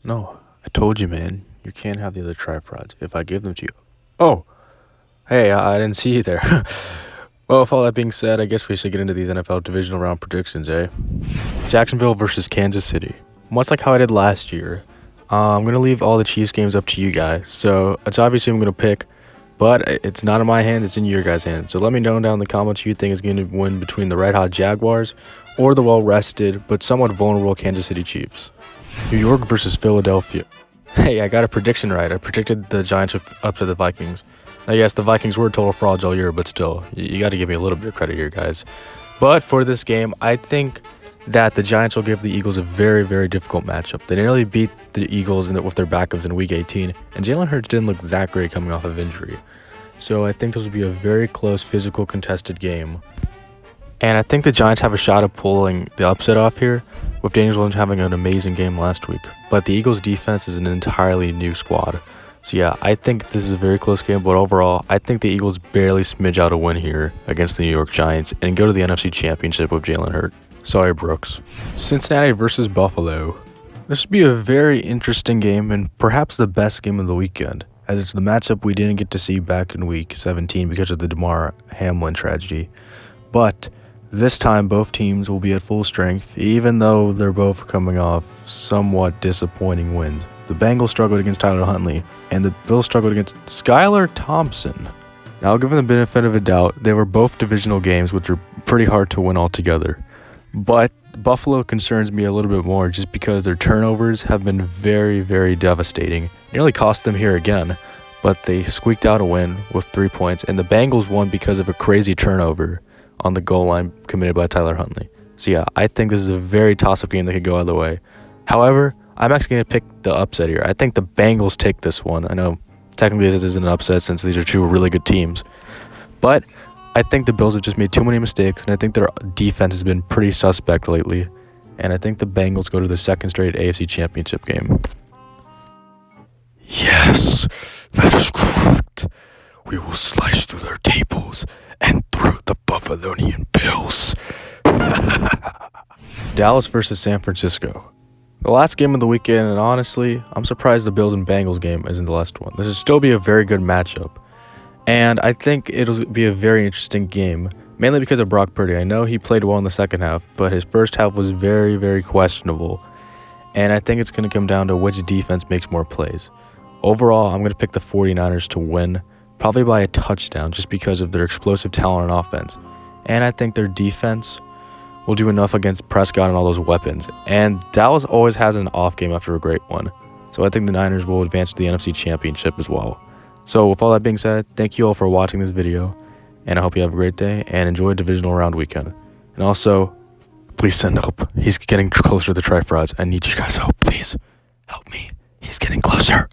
No, I told you, man. You can't have the other tripods if I give them to you. Oh, hey, I didn't see you there. Well, with all that being said, I guess we should get into these NFL divisional round predictions, eh? Jacksonville versus Kansas City. Much like how I did last year, I'm going to leave all the Chiefs games up to you guys. So it's obviously I'm going to pick, but it's not in my hands, it's in your guys' hands. So let me know down in the comments who you think is going to win between the red-hot Jaguars or the well-rested but somewhat vulnerable Kansas City Chiefs. New York versus Philadelphia. Hey, I got a prediction right. I predicted the Giants would upset the Vikings. Now, yes, the Vikings were total frauds all year, but still, you got to give me a little bit of credit here, guys. But for this game, I think that the Giants will give the Eagles a very, very difficult matchup. They nearly beat the Eagles with their backups in Week 18, and Jalen Hurts didn't look that great coming off of injury. So I think this will be a very close, physical, contested game. And I think the Giants have a shot of pulling the upset off here, with Daniel Jones having an amazing game last week. But the Eagles' defense is an entirely new squad. So yeah, I think this is a very close game, but overall, I think the Eagles barely smidge out a win here against the New York Giants and go to the NFC Championship with Jalen Hurts. Sorry, Brooks. Cincinnati versus Buffalo. This should be a very interesting game and perhaps the best game of the weekend, as it's the matchup we didn't get to see back in Week 17 because of the Damar Hamlin tragedy. But this time, both teams will be at full strength, even though they're both coming off somewhat disappointing wins. The Bengals struggled against Tyler Huntley, and the Bills struggled against Skylar Thompson. Now, given the benefit of a doubt, they were both divisional games, which are pretty hard to win altogether. But Buffalo concerns me a little bit more just because their turnovers have been very, very devastating. Nearly cost them here again, but they squeaked out a win with 3 points, and the Bengals won because of a crazy turnover on the goal line committed by Tyler Huntley. So yeah, I think this is a very toss-up game that could go either way. However, I'm actually going to pick the upset here. I think the Bengals take this one. I know technically this isn't an upset since these are two really good teams. But I think the Bills have just made too many mistakes, and I think their defense has been pretty suspect lately. And I think the Bengals go to their second straight AFC Championship game. Yes, that is correct. We will slice through their tables and through the Buffalonian Bills. Dallas versus San Francisco. The last game of the weekend, and honestly, I'm surprised the Bills and Bengals game isn't the last one. This will still be a very good matchup. And I think it'll be a very interesting game, mainly because of Brock Purdy. I know he played well in the second half, but his first half was very, very questionable. And I think it's going to come down to which defense makes more plays. Overall, I'm going to pick the 49ers to win, probably by a touchdown, just because of their explosive talent on offense. And I think their defense will do enough against Prescott and all those weapons. And Dallas always has an off game after a great one. So I think the Niners will advance to the NFC Championship as well. So with all that being said, thank you all for watching this video. And I hope you have a great day and enjoy Divisional Round weekend. And also, please send help. He's getting closer to the Trifords. I need you guys' help. Please help me. He's getting closer.